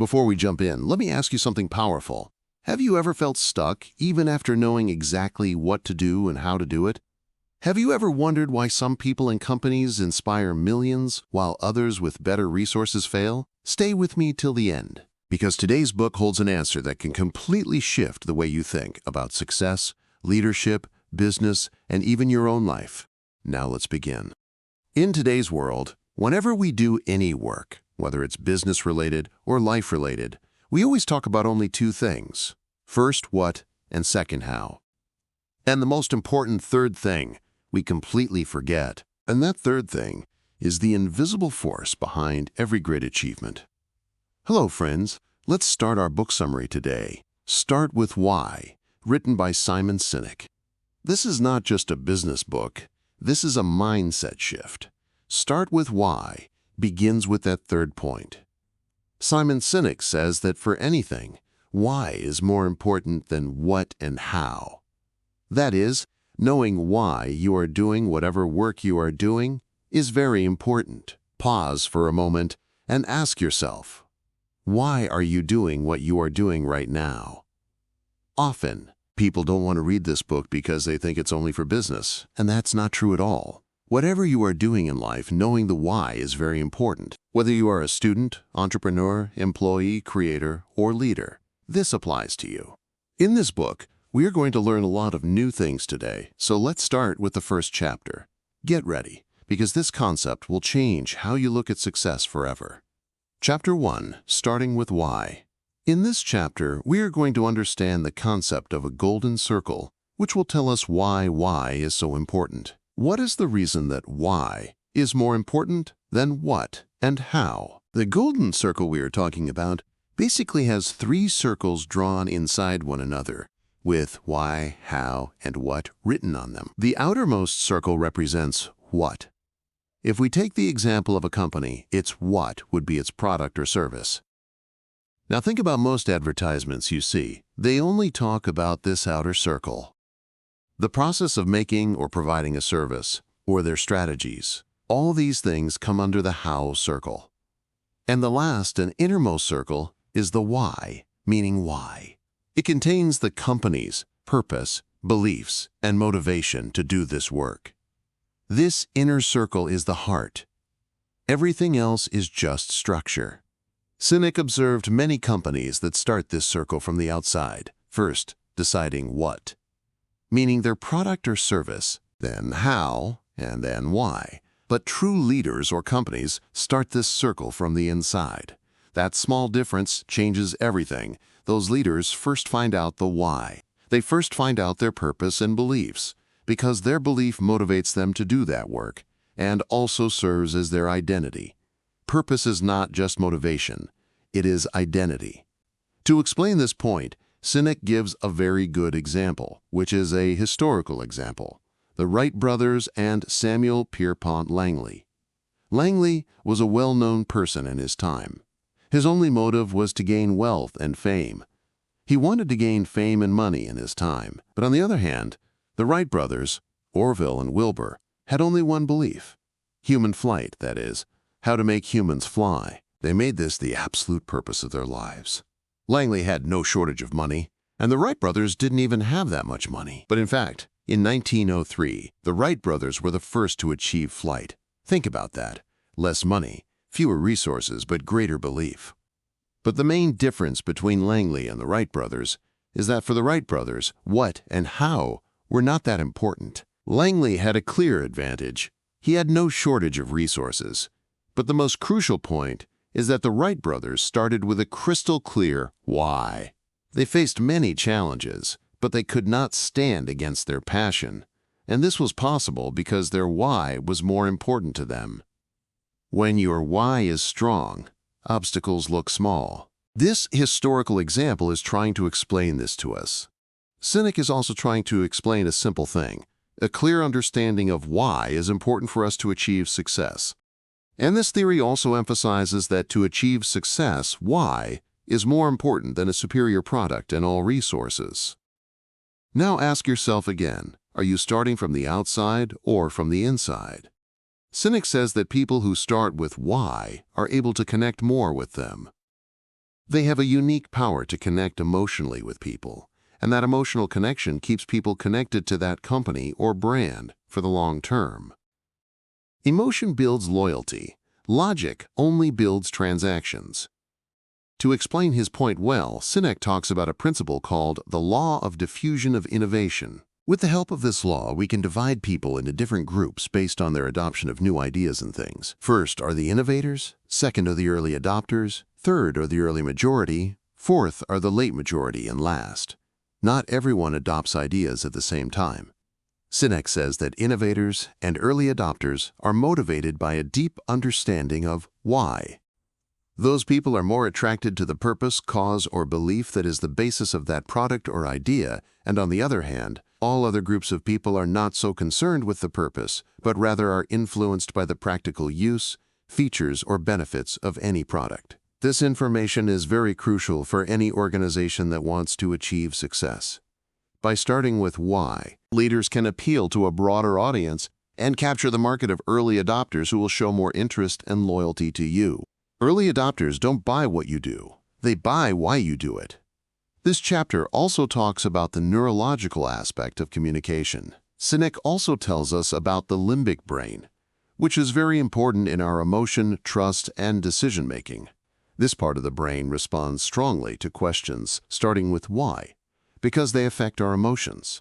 Before we jump in, let me ask you something powerful. Have you ever felt stuck, even after knowing exactly what to do and how to do it? Have you ever wondered why some people and companies inspire millions while others with better resources fail? Stay with me till the end, because today's book holds an answer that can completely shift the way you think about success, leadership, business, and even your own life. Now let's begin. In today's world, whenever we do any work, whether it's business-related or life-related, we always talk about only two things. First, what, and second, how. And the most important third thing we completely forget. And that third thing is the invisible force behind every great achievement. Hello, friends. Let's start our book summary today. Start with Why, written by Simon Sinek. This is not just a business book. This is a mindset shift. Start with Why begins with that third point. Simon Sinek says that for anything, why is more important than what and how. That is, knowing why you are doing whatever work you are doing is very important. Pause for a moment and ask yourself, why are you doing what you are doing right now? Often, people don't want to read this book because they think it's only for business, and that's not true at all. Whatever you are doing in life, knowing the why is very important. Whether you are a student, entrepreneur, employee, creator, or leader, this applies to you. In this book, we are going to learn a lot of new things today, so let's start with the first chapter. Get ready, because this concept will change how you look at success forever. Chapter 1, starting with Why. In this chapter, we are going to understand the concept of a golden circle, which will tell us why is so important. What is the reason that why is more important than what and how? The golden circle we are talking about basically has three circles drawn inside one another, with why, how, and what written on them. The outermost circle represents what. If we take the example of a company, its what would be its product or service. Now think about most advertisements you see. They only talk about this outer circle. The process of making or providing a service, or their strategies. All these things come under the how circle. And the last and innermost circle is the why, meaning why. It contains the company's purpose, beliefs, and motivation to do this work. This inner circle is the heart. Everything else is just structure. Sinek observed many companies that start this circle from the outside, first deciding what, meaning their product or service, then how, and then why. But true leaders or companies start this circle from the inside. That small difference changes everything. Those leaders first find out the why. They first find out their purpose and beliefs, because their belief motivates them to do that work and also serves as their identity. Purpose is not just motivation, it is identity. To explain this point, Sinek gives a very good example, which is a historical example. The Wright brothers and Samuel Pierpont Langley. Langley was a well-known person in his time. His only motive was to gain wealth and fame. He wanted to gain fame and money in his time. But on the other hand, the Wright brothers, Orville and Wilbur, had only one belief. Human flight, that is, how to make humans fly. They made this the absolute purpose of their lives. Langley had no shortage of money, and the Wright brothers didn't even have that much money. But in fact, in 1903, the Wright brothers were the first to achieve flight. Think about that. Less money, fewer resources, but greater belief. But the main difference between Langley and the Wright brothers is that for the Wright brothers, what and how were not that important. Langley had a clear advantage. He had no shortage of resources. But the most crucial point is that the Wright brothers started with a crystal clear why. They faced many challenges, but they could not stand against their passion. And this was possible because their why was more important to them. When your why is strong, obstacles look small. This historical example is trying to explain this to us. Sinek is also trying to explain a simple thing. A clear understanding of why is important for us to achieve success. And this theory also emphasizes that to achieve success, why is more important than a superior product and all resources. Now ask yourself again, are you starting from the outside or from the inside? Sinek says that people who start with why are able to connect more with them. They have a unique power to connect emotionally with people, and that emotional connection keeps people connected to that company or brand for the long term. Emotion builds loyalty. Logic only builds transactions. To explain his point well, Sinek talks about a principle called the law of diffusion of innovation. With the help of this law, we can divide people into different groups based on their adoption of new ideas and things. First are the innovators, second are the early adopters, third are the early majority, fourth are the late majority, and last. Not everyone adopts ideas at the same time. Sinek says that innovators and early adopters are motivated by a deep understanding of why. Those people are more attracted to the purpose, cause, or belief that is the basis of that product or idea, and on the other hand, all other groups of people are not so concerned with the purpose, but rather are influenced by the practical use, features, or benefits of any product. This information is very crucial for any organization that wants to achieve success. By starting with why, leaders can appeal to a broader audience and capture the market of early adopters who will show more interest and loyalty to you. Early adopters don't buy what you do, they buy why you do it. This chapter also talks about the neurological aspect of communication. Sinek also tells us about the limbic brain, which is very important in our emotion, trust, and decision-making. This part of the brain responds strongly to questions starting with why, because they affect our emotions.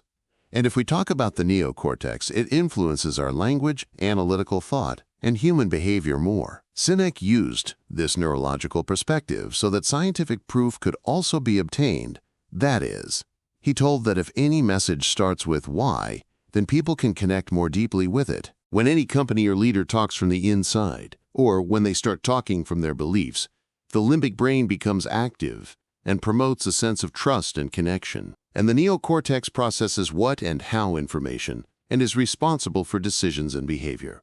And if we talk about the neocortex, it influences our language, analytical thought, and human behavior more. Sinek used this neurological perspective so that scientific proof could also be obtained. That is, he told that if any message starts with why, then people can connect more deeply with it. When any company or leader talks from the inside, or when they start talking from their beliefs, the limbic brain becomes active and promotes a sense of trust and connection. And the neocortex processes what and how information and is responsible for decisions and behavior.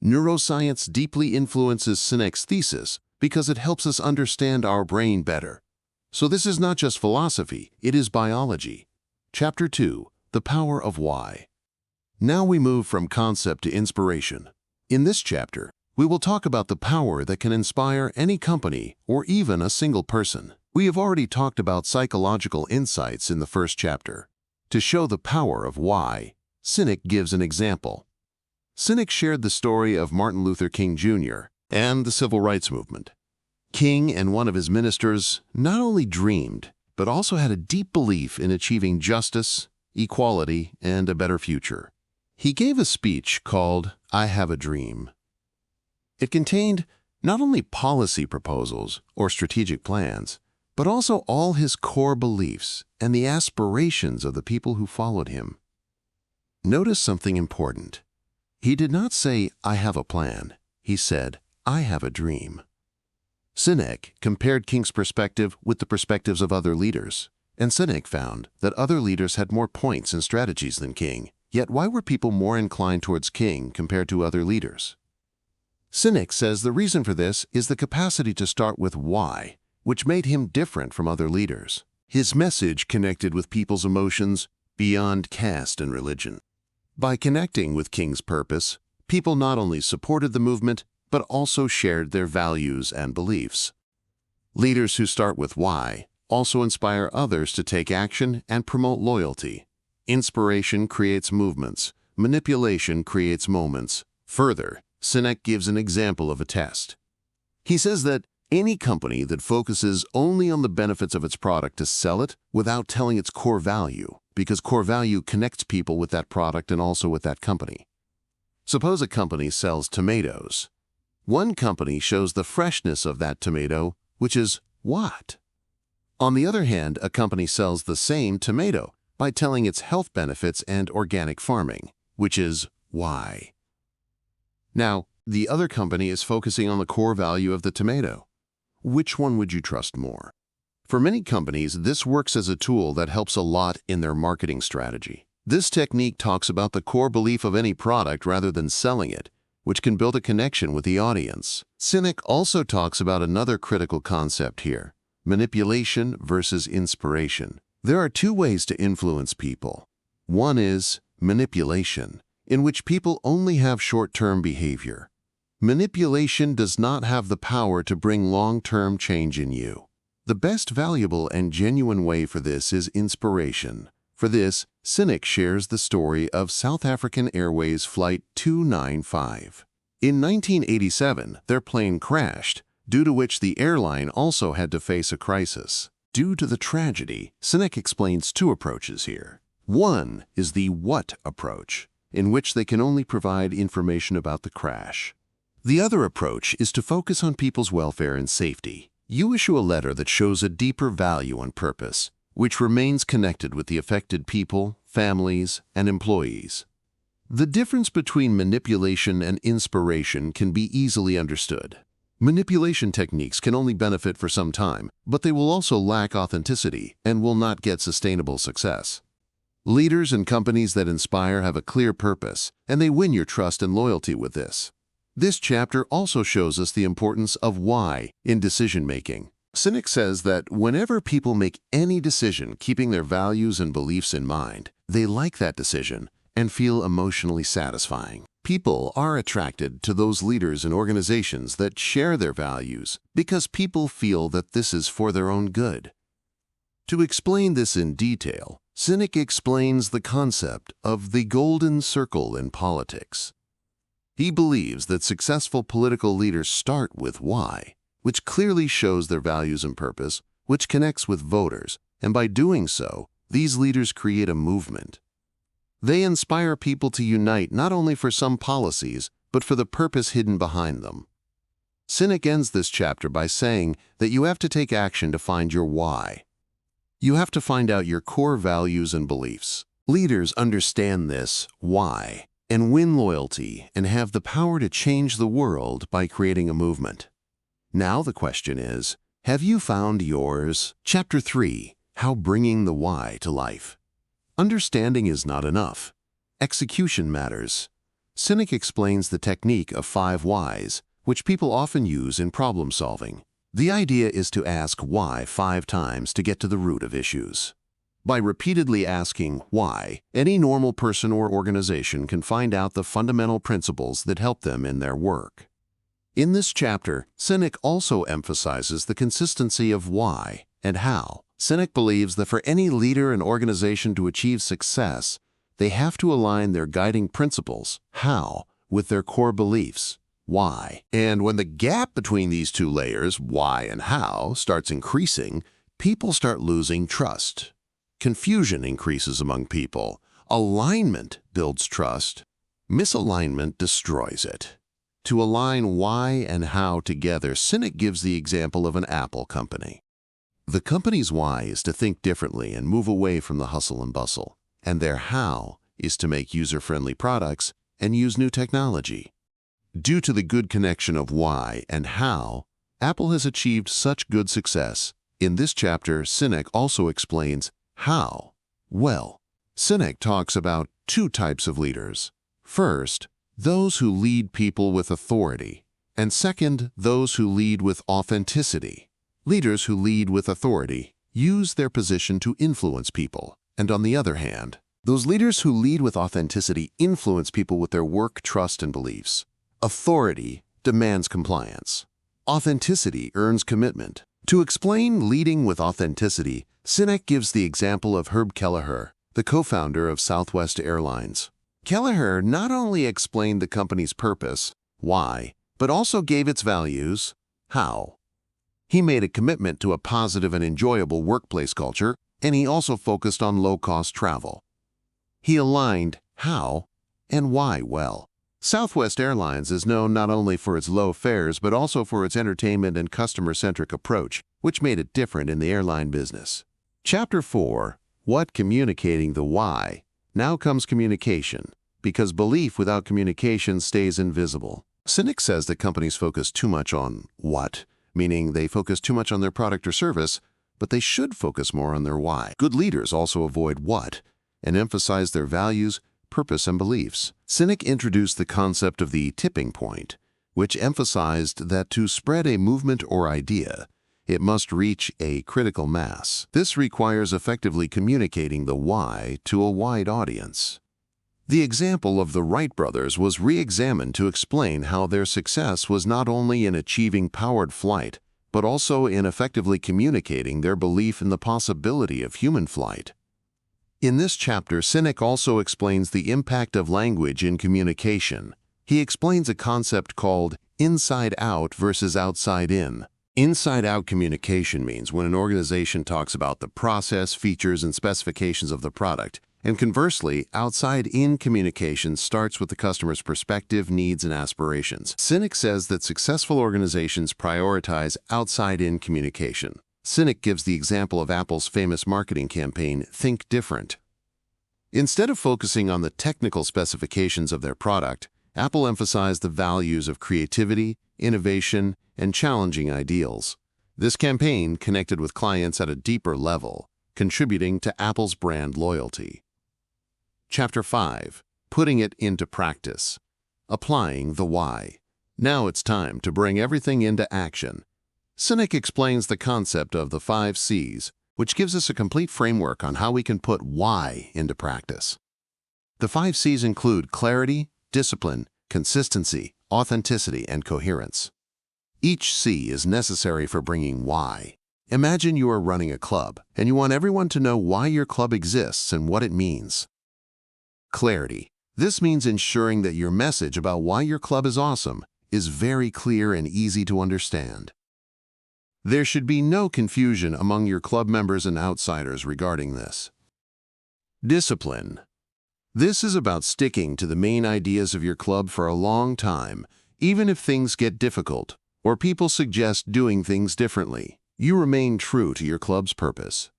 Neuroscience deeply influences Sinek's thesis because it helps us understand our brain better. So this is not just philosophy, it is biology. Chapter 2, The Power of Why. Now we move from concept to inspiration. In this chapter, we will talk about the power that can inspire any company or even a single person. We have already talked about psychological insights in the first chapter. To show the power of why, Sinek gives an example. Sinek shared the story of Martin Luther King Jr. and the Civil Rights Movement. King and one of his ministers not only dreamed, but also had a deep belief in achieving justice, equality, and a better future. He gave a speech called "I Have a Dream." It contained not only policy proposals or strategic plans, but also all his core beliefs and the aspirations of the people who followed him. Notice something important. He did not say, "I have a plan." He said, "I have a dream." Sinek compared King's perspective with the perspectives of other leaders, and Sinek found that other leaders had more points and strategies than King. Yet why were people more inclined towards King compared to other leaders? Sinek says the reason for this is the capacity to start with why, which made him different from other leaders. His message connected with people's emotions beyond caste and religion. By connecting with King's purpose, people not only supported the movement, but also shared their values and beliefs. Leaders who start with why also inspire others to take action and promote loyalty. Inspiration creates movements. Manipulation creates moments. Further, Sinek gives an example of a test. He says that any company that focuses only on the benefits of its product to sell it without telling its core value, because core value connects people with that product and also with that company. Suppose a company sells tomatoes. One company shows the freshness of that tomato, which is what? On the other hand, a company sells the same tomato by telling its health benefits and organic farming, which is why. Now, the other company is focusing on the core value of the tomato. Which one would you trust more? For many companies, this works as a tool that helps a lot in their marketing strategy. This technique talks about the core belief of any product rather than selling it, which can build a connection with the audience. Sinek also talks about another critical concept here: manipulation versus inspiration. There are two ways to influence people. One is manipulation, in which people only have short-term behavior. Manipulation does not have the power to bring long-term change in you. The best valuable and genuine way for this is inspiration. For this, Cynic shares the story of South African Airways Flight 295. In 1987, their plane crashed, due to which the airline also had to face a crisis. Due to the tragedy, Cynic explains two approaches here. One is the what approach, in which they can only provide information about the crash. The other approach is to focus on people's welfare and safety. You issue a letter that shows a deeper value and purpose, which remains connected with the affected people, families, and employees. The difference between manipulation and inspiration can be easily understood. Manipulation techniques can only benefit for some time, but they will also lack authenticity and will not get sustainable success. Leaders and companies that inspire have a clear purpose, and they win your trust and loyalty with this. This chapter also shows us the importance of why in decision-making. Cynic says that whenever people make any decision keeping their values and beliefs in mind, they like that decision and feel emotionally satisfying. People are attracted to those leaders and organizations that share their values because people feel that this is for their own good. To explain this in detail, Cynic explains the concept of the golden circle in politics. He believes that successful political leaders start with why, which clearly shows their values and purpose, which connects with voters, and by doing so, these leaders create a movement. They inspire people to unite not only for some policies, but for the purpose hidden behind them. Cynic ends this chapter by saying that you have to take action to find your why. You have to find out your core values and beliefs. Leaders understand this why and win loyalty and have the power to change the world by creating a movement. Now the question is, have you found yours? Chapter 3, How Bringing the Why to Life. Understanding is not enough. Execution matters. Cynic explains the technique of 5 whys, which people often use in problem solving. The idea is to ask why 5 times to get to the root of issues. By repeatedly asking why, any normal person or organization can find out the fundamental principles that help them in their work. In this chapter, Cynic also emphasizes the consistency of why and how. Cynic believes that for any leader and organization to achieve success, they have to align their guiding principles, how, with their core beliefs, why. And when the gap between these two layers, why and how, starts increasing, people start losing trust. Confusion increases among people. Alignment builds trust. Misalignment destroys it. To align why and how together, Cynic gives the example of an Apple company. The company's why is to think differently and move away from the hustle and bustle, and their how is to make user-friendly products and use new technology. Due to the good connection of why and how, Apple has achieved such good success. In this chapter, Cynic also explains how. Well, Cynic talks about 2 types of leaders. First, those who lead people with authority, and second, those who lead with authenticity. Leaders who lead with authority use their position to influence people, and on the other hand, those leaders who lead with authenticity influence people with their work, trust, and beliefs. Authority demands compliance. Authenticity earns commitment. To explain leading with authenticity, Cynic gives the example of Herb Kelleher, the co-founder of Southwest Airlines. Kelleher not only explained the company's purpose, why, but also gave its values, how. He made a commitment to a positive and enjoyable workplace culture, and he also focused on low-cost travel. He aligned how and why well. Southwest Airlines is known not only for its low fares, but also for its entertainment and customer-centric approach, which made it different in the airline business. Chapter 4, What Communicating the Why. Now comes communication, because belief without communication stays invisible. Cynic says that companies focus too much on what, meaning they focus too much on their product or service, but they should focus more on their why. Good leaders also avoid what and emphasize their values, purpose, and beliefs. Cynic introduced the concept of the tipping point, which emphasized that to spread a movement or idea, it must reach a critical mass. This requires effectively communicating the why to a wide audience. The example of the Wright brothers was re-examined to explain how their success was not only in achieving powered flight, but also in effectively communicating their belief in the possibility of human flight. In this chapter, Sinek also explains the impact of language in communication. He explains a concept called inside out versus outside in. Inside out communication means when an organization talks about the process, features, and specifications of the product. And conversely, outside in communication starts with the customer's perspective, needs, and aspirations. Sinek says that successful organizations prioritize outside in communication. Sinek gives the example of Apple's famous marketing campaign, Think Different. Instead of focusing on the technical specifications of their product, Apple emphasized the values of creativity, innovation, and challenging ideals. This campaign connected with clients at a deeper level, contributing to Apple's brand loyalty. Chapter 5. Putting it into practice. Applying the why. Now it's time to bring everything into action. Sinek explains the concept of the 5 C's, which gives us a complete framework on how we can put why into practice. The 5 C's include clarity, discipline, consistency, authenticity, and coherence. Each C is necessary for bringing why. Imagine you are running a club, and you want everyone to know why your club exists and what it means. Clarity. This means ensuring that your message about why your club is awesome is very clear and easy to understand. There should be no confusion among your club members and outsiders regarding this. Discipline. This is about sticking to the main ideas of your club for a long time, even if things get difficult or people suggest doing things differently. You remain true to your club's purpose.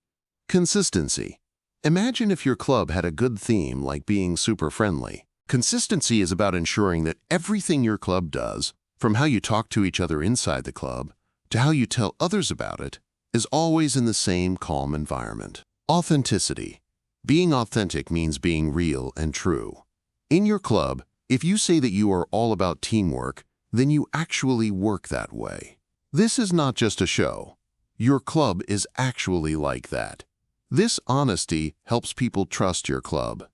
Consistency. Imagine if your club had a good theme like being super friendly. Consistency is about ensuring that everything your club does, from how you talk to each other inside the club to how you tell others about it, is always in the same calm environment. Authenticity. Being authentic means being real and true. In your club, if you say that you are all about teamwork, then you actually work that way. This is not just a show. Your club is actually like that. This honesty helps people trust your club.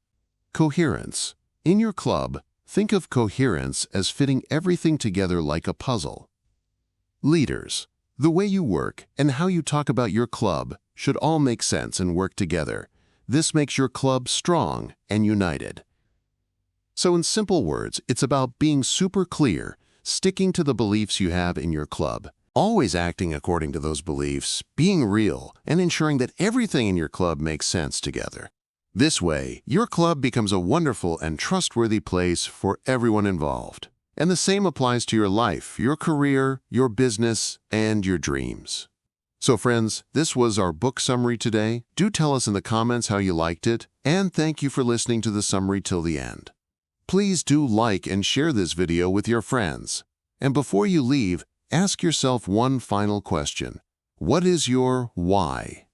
Coherence. In your club, think of coherence as fitting everything together like a puzzle. Leaders. The way you work and how you talk about your club should all make sense and work together. This makes your club strong and united. So in simple words, it's about being super clear, sticking to the beliefs you have in your club, always acting according to those beliefs, being real, and ensuring that everything in your club makes sense together. This way, your club becomes a wonderful and trustworthy place for everyone involved. And the same applies to your life, your career, your business, and your dreams. So friends, this was our book summary today. Do tell us in the comments how you liked it, and thank you for listening to the summary till the end. Please do like and share this video with your friends. And before you leave, ask yourself one final question. What is your why?